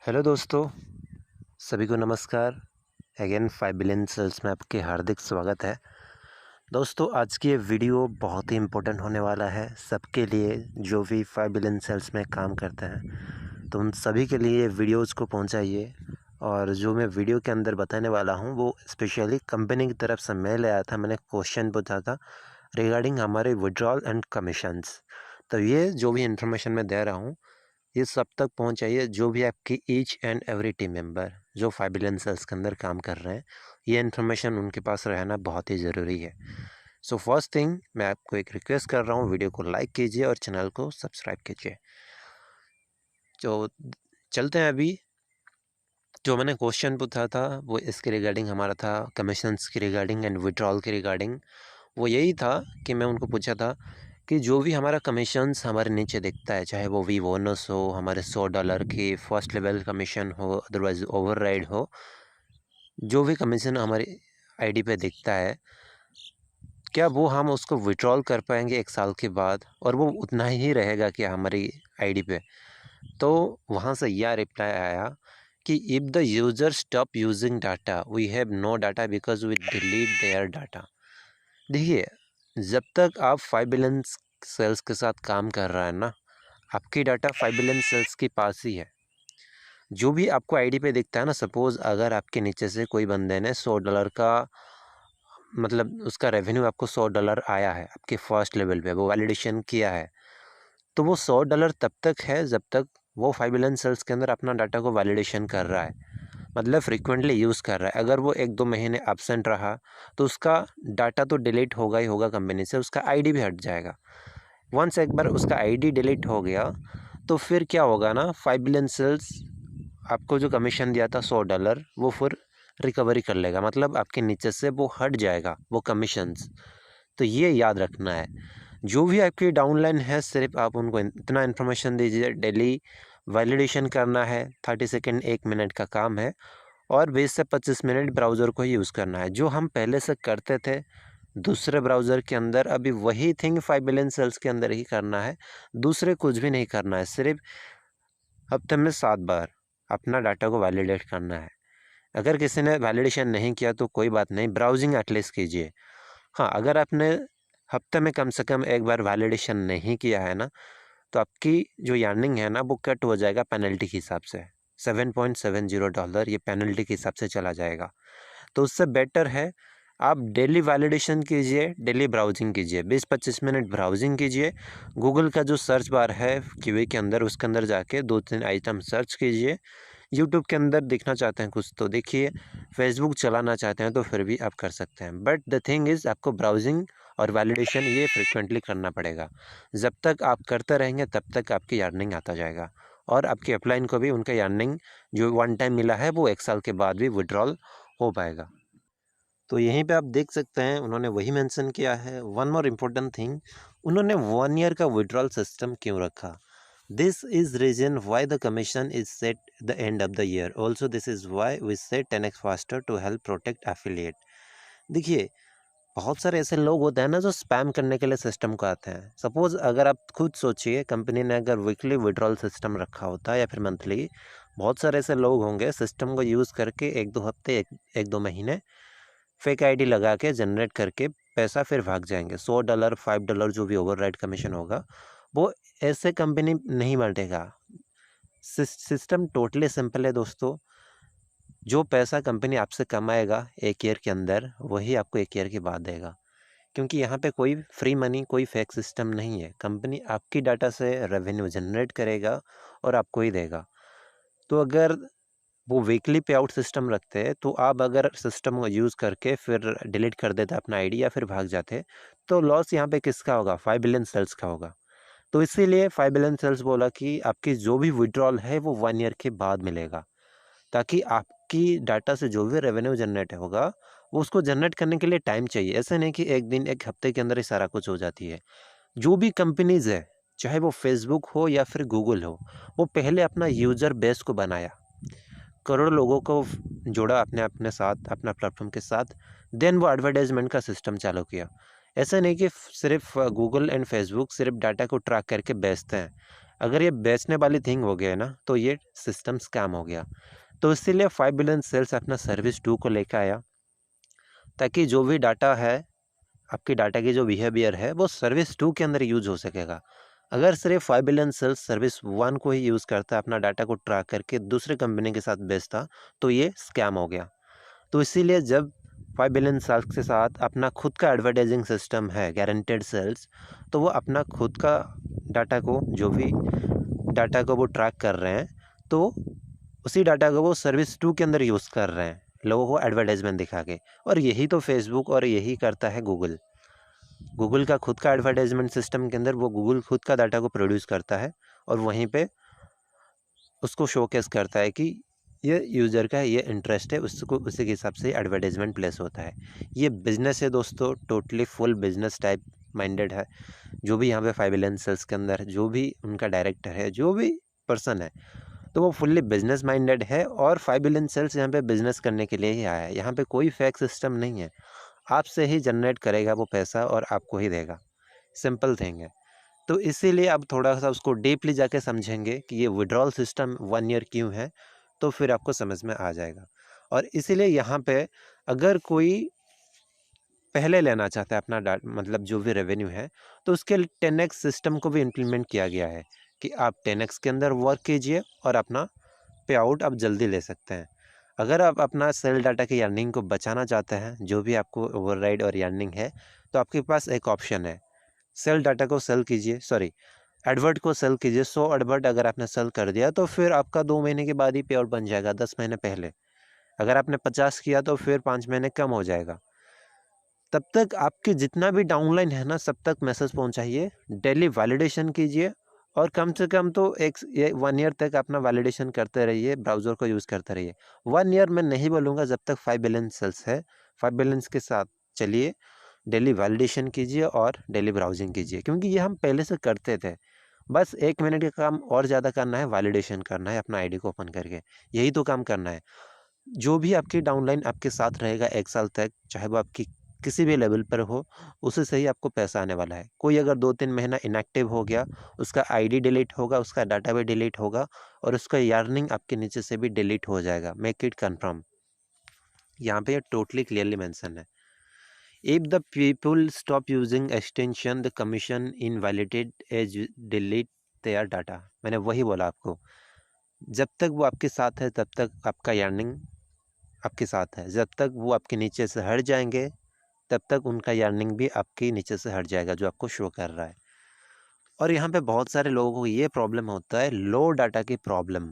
Hello दोस्तों, सभी को नमस्कार। अगेन 5 बिलियन सेल्स में आपके हार्दिक स्वागत है। दोस्तों, आज की ये वीडियो बहुत ही इम्पोर्टेंट होने वाला है सबके लिए जो भी 5 बिलियन सेल्स में काम करते हैं। तो उन सभी के लिए वीडियोज़ को पहुंचाइए। और जो मैं वीडियो के अंदर बताने वाला हूं वो स्पेशली कंपनी की तरफ से मेल आया था। मैंने क्वेश्चन पूछा था रिगार्डिंग हमारे विड्रॉल एंड कमीशंस। तो ये जो भी इन्फॉर्मेशन मैं दे रहा हूँ ये सब तक पहुंच चाहिए जो भी आपकी each and every team member जो 5 बिलियन सेल्स के अंदर काम कर रहे हैं, ये इन्फॉर्मेशन उनके पास रहना बहुत ही ज़रूरी है। सो फर्स्ट थिंग, मैं आपको एक रिक्वेस्ट कर रहा हूँ, वीडियो को लाइक कीजिए और चैनल को सब्सक्राइब कीजिए। तो चलते हैं अभी। जो मैंने क्वेश्चन पूछा था वो इसके रिगार्डिंग हमारा था, कमीशंस के रिगार्डिंग एंड विड्रॉल के रिगार्डिंग। वो यही था कि मैं उनको पूछा था कि जो भी हमारा कमीशंस हमारे नीचे दिखता है, चाहे वो भी बोनस हो, हमारे $100 की फर्स्ट लेवल कमीशन हो, अदरवाइज ओवरराइड हो, जो भी कमीशन हमारी आईडी पे दिखता है, क्या वो हम उसको विड्रॉल कर पाएंगे 1 साल के बाद, और वो उतना ही रहेगा क्या हमारी आईडी पे? तो वहाँ से यह रिप्लाई आया कि if the user stop using data we have no data because we delete their data. देखिए, जब तक आप 5 बिलियन सेल्स के साथ काम कर रहा है ना, आपकी डाटा 5 बिलियन सेल्स के पास ही है। जो भी आपको आईडी पे दिखता है ना, सपोज़ अगर आपके नीचे से कोई बंदे ने $100 का, मतलब उसका रेवेन्यू आपको $100 आया है आपके फर्स्ट लेवल पे, वो वैलिडेशन किया है, तो वो $100 तब तक है जब तक वो 5 बिलियन सेल्स के अंदर अपना डाटा को वैलिडेशन कर रहा है, मतलब फ्रीक्वेंटली यूज़ कर रहा है। अगर वो 1-2 महीने एब्सेंट रहा तो उसका डाटा तो डिलीट होगा ही होगा कंपनी से, उसका आईडी भी हट जाएगा। वंस एक बार उसका आईडी डिलीट हो गया तो फिर क्या होगा ना, 5 बिलियन सेल्स आपको जो कमीशन दिया था $100 वो फिर रिकवरी कर लेगा, मतलब आपके नीचे से वो हट जाएगा वो कमीशंस। तो ये याद रखना है। जो भी आपकी डाउनलाइन है, सिर्फ आप उनको इतना इन्फॉर्मेशन दीजिए, डेली वैलिडेशन करना है, 30 सेकेंड 1 मिनट का काम है, और 20 से 25 मिनट ब्राउज़र को ही यूज़ करना है। जो हम पहले से करते थे दूसरे ब्राउज़र के अंदर, अभी वही थिंग 5 बिलियन सेल्स के अंदर ही करना है। दूसरे कुछ भी नहीं करना है, सिर्फ हफ्ते में 7 बार अपना डाटा को वैलिडेट करना है। अगर किसी ने वैलिडेशन नहीं किया तो कोई बात नहीं, ब्राउजिंग एटलीस्ट कीजिए। हाँ, अगर आपने हफ्ते में कम से कम 1 बार वैलिडेशन नहीं किया है ना, तो आपकी जो अर्निंग है ना वो कट हो जाएगा पेनल्टी के हिसाब से। $7.70 ये पेनल्टी के हिसाब से चला जाएगा। तो उससे बेटर है आप डेली वैलिडेशन कीजिए, डेली ब्राउजिंग कीजिए, 20-25 मिनट ब्राउजिंग कीजिए। गूगल का जो सर्च बार है क्यूए के अंदर, उसके अंदर जाके 2-3 आइटम सर्च कीजिए। यूट्यूब के अंदर देखना चाहते हैं कुछ तो देखिए, फेसबुक चलाना चाहते हैं तो फिर भी आप कर सकते हैं। बट द थिंग इज़, आपको ब्राउजिंग और वैलिडेशन ये फ्रिक्वेंटली करना पड़ेगा। जब तक आप करते रहेंगे तब तक आपकी अर्निंग आता जाएगा, और आपके अपलाइन को भी उनका अर्निंग जो वन टाइम मिला है वो 1 साल के बाद भी विड्रॉल हो पाएगा। तो यहीं पे आप देख सकते हैं उन्होंने वही मेंशन किया है। वन मोर इम्पोर्टेंट थिंग, उन्होंने 1 ईयर का विड्रॉल सिस्टम क्यों रखा? This is reason why the commission is set the end of the year. Also this is why we set 10x faster to help protect affiliate. देखिए, बहुत सारे ऐसे लोग होते हैं ना जो स्पैम करने के लिए सिस्टम को आते हैं। सपोज अगर आप खुद सोचिए, कंपनी ने अगर वीकली विड्रॉल सिस्टम रखा होता या फिर मंथली, बहुत सारे ऐसे लोग होंगे सिस्टम को यूज़ करके 1-2 हफ्ते, 1-2 महीने फेक आईडी लगा के जनरेट करके पैसा फिर भाग जाएंगे। $100 $5 जो भी ओवरराइड कमीशन होगा वो ऐसे कंपनी नहीं बांटेगा। सिस्टम टोटली सिंपल है दोस्तों। जो पैसा कंपनी आपसे कमाएगा 1 ईयर के अंदर, वही आपको 1 ईयर के बाद देगा। क्योंकि यहाँ पे कोई फ्री मनी, कोई फेक सिस्टम नहीं है। कंपनी आपकी डाटा से रेवेन्यू जनरेट करेगा और आपको ही देगा। तो अगर वो वीकली पे आउट सिस्टम रखते हैं तो आप अगर सिस्टम को यूज़ करके फिर डिलीट कर देते अपना आईडी या फिर भाग जाते, तो लॉस यहाँ पे किसका होगा? 5 बिलियन सेल्स का होगा। तो इसीलिए 5 बिलियन सेल्स बोला कि आपकी जो भी विड्रॉल है वो 1 ईयर के बाद मिलेगा, ताकि आपकी डाटा से जो भी रेवेन्यू जनरेट होगा वो उसको जनरेट करने के लिए टाइम चाहिए। ऐसा नहीं कि एक दिन, एक हफ्ते के अंदर ही सारा कुछ हो जाती है। जो भी कंपनीज़ है, चाहे वो फेसबुक हो या फिर गूगल हो, वो पहले अपना यूज़र बेस को बनाया, करोड़ों लोगों को जोड़ा अपने अपने साथ, अपना प्लेटफॉर्म के साथ, देन वो एडवर्टाइजमेंट का सिस्टम चालू किया। ऐसा नहीं कि सिर्फ गूगल एंड फेसबुक सिर्फ डाटा को ट्रैक करके बेचते हैं। अगर ये बेचने वाली थिंग हो गया ना तो ये सिस्टम स्कैम हो गया। तो इसीलिए 5 बिलियन सेल्स अपना सर्विस 2 को लेकर आया, ताकि जो भी डाटा है, आपकी डाटा की जो बिहेवियर है वो सर्विस 2 के अंदर यूज हो सकेगा। अगर सिर्फ 5 बिलियन सेल्स सर्विस 1 को ही यूज़ करता, अपना डाटा को ट्रैक करके दूसरे कंपनी के साथ बेचता, तो ये स्कैम हो गया। तो इसीलिए जब 5 बिलियन सेल्स के साथ अपना खुद का एडवर्टाइजिंग सिस्टम है गारंटेड सेल्स, तो वो अपना खुद का डाटा को, जो भी डाटा को वो ट्रैक कर रहे हैं, तो उसी डाटा को वो सर्विस 2 के अंदर यूज़ कर रहे हैं लोगों को एडवर्टाइजमेंट दिखा के। और यही तो फेसबुक और यही करता है गूगल। गूगल का खुद का एडवर्टाइजमेंट सिस्टम के अंदर वो गूगल खुद का डाटा को प्रोड्यूस करता है और वहीं पे उसको शोकेस करता है कि ये यूज़र का ये इंटरेस्ट है, उसको उसी के हिसाब से एडवर्टाइजमेंट प्लेस होता है। ये बिज़नेस है दोस्तों, totally full business type minded है। जो भी यहाँ पे 5 बिलियन सेल्स के अंदर जो भी उनका डायरेक्टर है, जो भी पर्सन है, तो वो फुल्ली बिजनेस माइंडेड है और 5 बिलियन सेल्स यहाँ पे बिजनेस करने के लिए ही आया है। यहाँ पे कोई फेक सिस्टम नहीं है, आपसे ही जनरेट करेगा वो पैसा और आपको ही देगा, सिंपल थिंग है। तो इसीलिए अब थोड़ा सा उसको डीपली जाके समझेंगे कि ये विड्रॉल सिस्टम 1 ईयर क्यों है, तो फिर आपको समझ में आ जाएगा। और इसीलिए यहाँ पे अगर कोई पहले लेना चाहता है अपना मतलब जो भी रेवेन्यू है, तो उसके लिए 10x सिस्टम को भी इम्प्लीमेंट किया गया है कि आप 10x के अंदर वर्क कीजिए और अपना पे आउट आप जल्दी ले सकते हैं। अगर आप अपना सेल डाटा की अर्निंग को बचाना चाहते हैं, जो भी आपको ओवरराइड और अर्निंग है, तो आपके पास एक ऑप्शन है, सेल डाटा को सेल कीजिए, सॉरी एडवर्ट को सेल कीजिए। 100 एडवर्ट अगर आपने सेल कर दिया तो फिर आपका 2 महीने के बाद ही पे आउट बन जाएगा, 10 महीने पहले। अगर आपने 50 किया तो फिर 5 महीने कम हो जाएगा। तब तक आपके जितना भी डाउनलाइन है ना, सब तक मैसेज पहुंचाइए, डेली वैलिडेशन कीजिए और कम से कम तो 1 ईयर तक अपना वैलिडेशन करते रहिए, ब्राउज़र को यूज़ करते रहिए। 1 ईयर मैं नहीं बोलूँगा, जब तक 5 बिलियन सेल्स है, 5 बिलियंस के साथ चलिए, डेली वैलिडेशन कीजिए और डेली ब्राउजिंग कीजिए, क्योंकि ये हम पहले से करते थे। बस 1 मिनट का काम और ज़्यादा करना है, वैलिडेशन करना है अपना आईडी को ओपन करके, यही तो काम करना है। जो भी आपकी डाउनलाइन आपके साथ रहेगा 1 साल तक, चाहे वो आपकी किसी भी लेवल पर हो, उसी से ही आपको पैसा आने वाला है। कोई अगर 2-3 महीना इनएक्टिव हो गया, उसका आईडी डिलीट होगा, उसका डाटा भी डिलीट होगा और उसका अर्निंग आपके नीचे से भी डिलीट हो जाएगा, मेक इट कन्फर्म। यहाँ पे ये टोटली क्लियरली मेंशन है। If the people stop using extension, the commission invalidate as delete their data. मैंने वही बोला आपको, जब तक वो आपके साथ है तब तक आपका अर्निंग आपके साथ है, जब तक वो आपके नीचे से हट जाएंगे तब तक उनका अर्निंग भी आपके नीचे से हट जाएगा, जो आपको शो कर रहा है। और यहाँ पे बहुत सारे लोगों को ये प्रॉब्लम होता है, लो डाटा की प्रॉब्लम।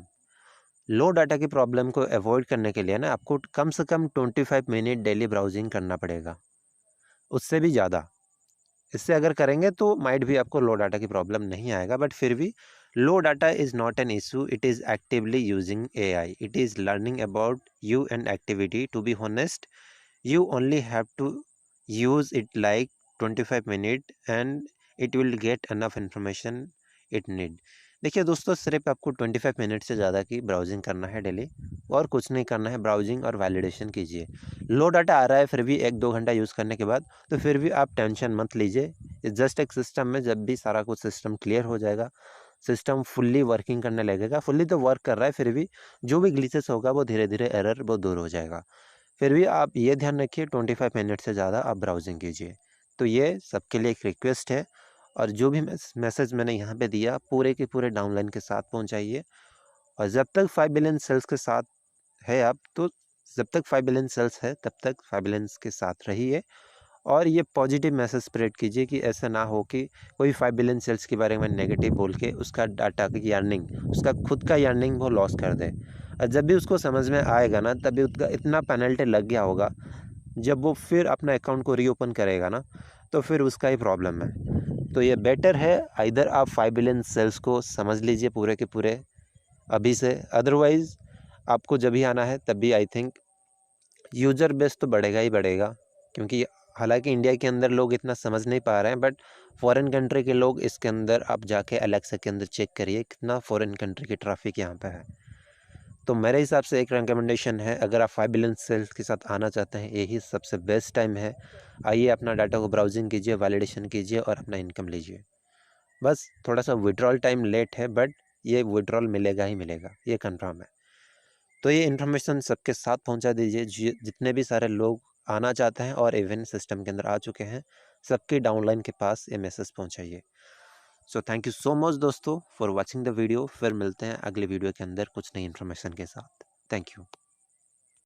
लो डाटा की प्रॉब्लम को अवॉइड करने के लिए ना आपको कम से कम 25 मिनट डेली ब्राउजिंग करना पड़ेगा, उससे भी ज़्यादा। इससे अगर करेंगे तो माइट भी आपको लो डाटा की प्रॉब्लम नहीं आएगा, बट फिर भी low data is not an issue, it is actively using AI, it is learning about you and activity. To be honest, you only have to use it like 25 minute and it will get enough information it need। देखिए दोस्तों, सिर्फ आपको 25 minute से ज़्यादा की browsing करना है daily, और कुछ नहीं करना है, ब्राउजिंग और वैलिडेशन कीजिए। लो डाटा आ रहा है फिर भी 1-2 घंटा यूज़ करने के बाद, तो फिर भी आप टेंशन मत लीजिए। जस्ट एक सिस्टम में जब भी सारा कुछ सिस्टम क्लियर हो जाएगा, सिस्टम फुल्ली वर्किंग करने लगेगा, फुल्ली तो वर्क कर रहा है, फिर भी जो भी ग्लिचेस होगा वो धीरे धीरे एरर वो दूर हो जाएगा। फिर भी आप ये ध्यान रखिए 25 मिनट से ज़्यादा आप ब्राउजिंग कीजिए। तो ये सबके लिए एक रिक्वेस्ट है, और जो भी मैसेज मैंने यहाँ पे दिया पूरे के पूरे डाउनलाइन के साथ पहुँचाइए। और जब तक 5 बिलियन सेल्स के साथ है आप, तो जब तक 5 बिलियन सेल्स है तब तक 5 बिलियंस के साथ रहिए। और ये पॉजिटिव मैसेज स्प्रेड कीजिए कि ऐसा ना हो कि कोई 5 बिलियन सेल्स के बारे में नेगेटिव बोल के उसका डाटा की अर्निंग, उसका खुद का अर्निंग वो लॉस कर दे। और जब भी उसको समझ में आएगा ना, तभी उसका इतना पेनल्टी लग गया होगा, जब वो फिर अपना अकाउंट को रीओपन करेगा ना, तो फिर उसका ही प्रॉब्लम है। तो ये बेटर है, इधर आप 5 बिलियन सेल्स को समझ लीजिए पूरे के पूरे अभी से, अदरवाइज़ आपको जब भी आना है तब भी आई थिंक यूज़र बेस तो बढ़ेगा ही बढ़ेगा। क्योंकि हालांकि इंडिया के अंदर लोग इतना समझ नहीं पा रहे हैं, बट फॉरेन कंट्री के लोग इसके अंदर, आप जाके एलेक्सा के अंदर चेक करिए कितना फॉरेन कंट्री की ट्रैफिक यहाँ पे है। तो मेरे हिसाब से एक रिकमेंडेशन है, अगर आप 5 बिलियन सेल्स के साथ आना चाहते हैं, यही सबसे बेस्ट टाइम है। आइए अपना डाटा को ब्राउजिंग कीजिए, वैलिडेशन कीजिए और अपना इनकम लीजिए। बस थोड़ा सा विड्रॉल टाइम लेट है, बट ये विड्रॉल मिलेगा ही मिलेगा, ये कंफर्म है। तो ये इन्फॉर्मेशन सबके साथ पहुंचा दीजिए, जितने भी सारे लोग आना चाहते हैं और इवन सिस्टम के अंदर आ चुके हैं, सबके डाउनलाइन के पास ये मैसेज पहुंचाइए। So thank you so much दोस्तों फॉर वॉचिंग द वीडियो। फिर मिलते हैं अगले वीडियो के अंदर कुछ नई इन्फॉर्मेशन के साथ। Thank you.